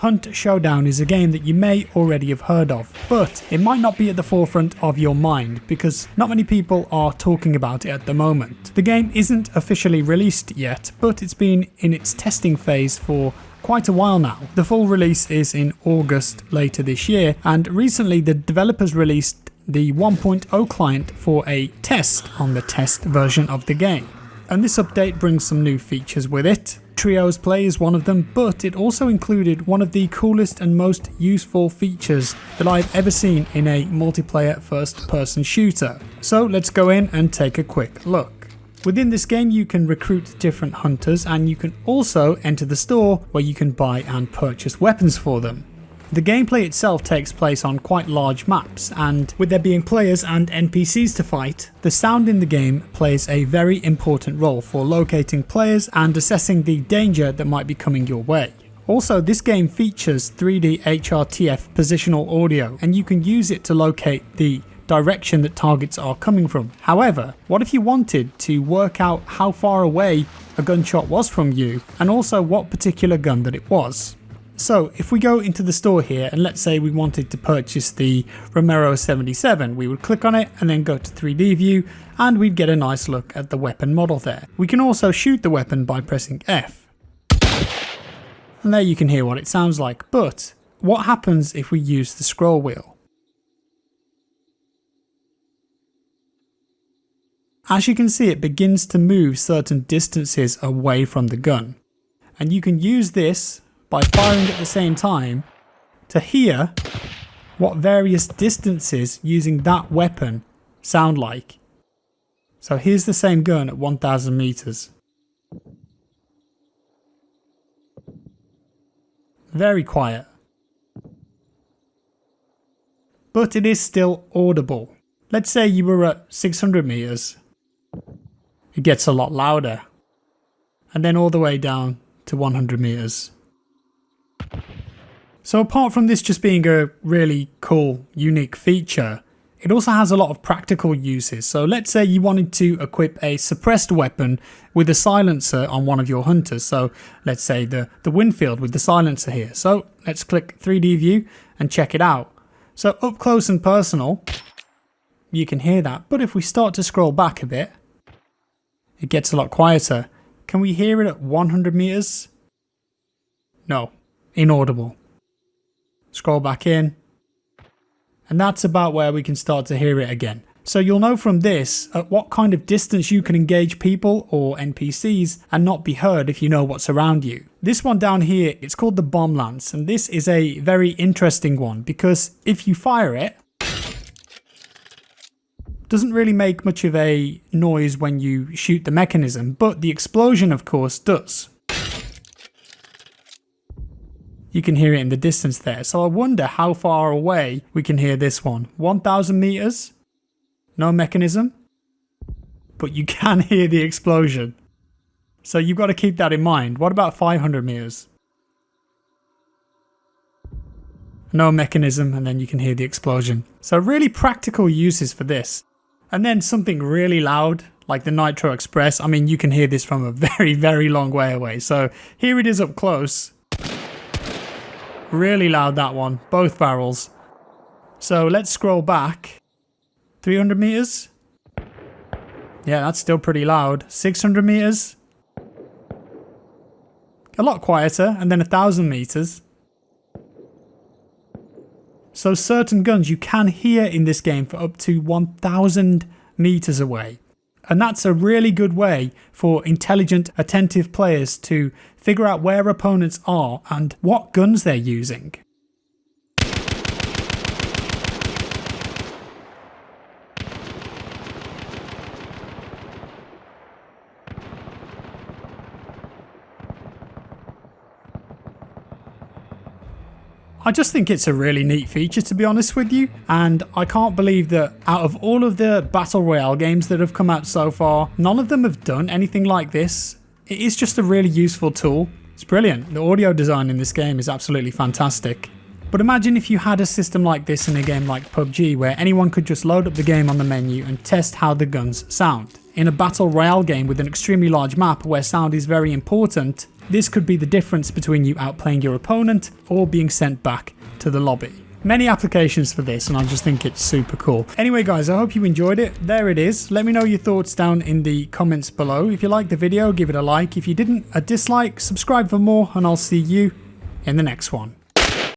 Hunt Showdown is a game that you may already have heard of, but it might not be at the forefront of your mind because not many people are talking about it at the moment. The game isn't officially released yet, but it's been in its testing phase for quite a while now. The full release is in August later this year, and recently the developers released the 1.0 client for a test on the test version of the game. And this update brings some new features with it. Trios play is one of them, but it also included one of the coolest and most useful features that I've ever seen in a multiplayer first-person shooter. So let's go in and take a quick look. Within this game you can recruit different hunters, and you can also enter the store where you can buy and purchase weapons for them. The gameplay itself takes place on quite large maps, and with there being players and NPCs to fight, the sound in the game plays a very important role for locating players and assessing the danger that might be coming your way. Also, this game features 3D HRTF positional audio, and you can use it to locate the direction that targets are coming from. However, what if you wanted to work out how far away a gunshot was from you, and also what particular gun that it was? So if we go into the store here and let's say we wanted to purchase the Romero 77, we would click on it and then go to 3D view, and we'd get a nice look at the weapon model there. We can also shoot the weapon by pressing F. And there you can hear what it sounds like, but what happens if we use the scroll wheel? As you can see, it begins to move certain distances away from the gun, and you can use this by firing at the same time to hear what various distances using that weapon sound like. So here's the same gun at 1000 meters. Very quiet. But it is still audible. Let's say you were at 600 meters. It gets a lot louder. And then all the way down to 100 meters. So apart from this just being a really cool, unique feature, it also has a lot of practical uses. So let's say you wanted to equip a suppressed weapon with a silencer on one of your hunters. So let's say the Winfield with the silencer here. So let's click 3D view and check it out. So up close and personal, you can hear that. But if we start to scroll back a bit, it gets a lot quieter. Can we hear it at 100 meters? No, inaudible. Scroll back in, and that's about where we can start to hear it again. So you'll know from this at what kind of distance you can engage people or NPCs and not be heard if you know what's around you. This one down here, it's called the bomb lance, and this is a very interesting one because if you fire it, doesn't really make much of a noise when you shoot the mechanism, but the explosion of course does. You can hear it in the distance there. So I wonder how far away we can hear this one. 1000 meters, no mechanism, but you can hear the explosion. So you've got to keep that in mind. What about 500 meters? No mechanism, and then you can hear the explosion. So really practical uses for this. And then something really loud, like the Nitro Express. I mean, you can hear this from a very, very long way away. So here it is up close. Really loud, that one, both barrels. So let's scroll back. 300 meters. Yeah, that's still pretty loud. 600 meters. A lot quieter. And then 1000 meters. So certain guns you can hear in this game for up to 1000 meters away. And that's a really good way for intelligent, attentive players to figure out where opponents are and what guns they're using. I just think it's a really neat feature, to be honest with you, and I can't believe that out of all of the Battle Royale games that have come out so far, none of them have done anything like this. It is just a really useful tool. It's brilliant. The audio design in this game is absolutely fantastic. But imagine if you had a system like this in a game like PUBG, where anyone could just load up the game on the menu and test how the guns sound. In a battle royale game with an extremely large map where sound is very important, This could be the difference between you outplaying your opponent or being sent back to the lobby. Many applications for this, and I just think it's super cool. Anyway guys, I hope you enjoyed it. There it is. Let me know your thoughts down in the comments below. If you liked the video, give it a like. If you didn't, a dislike. Subscribe for more, and I'll see you in the next one.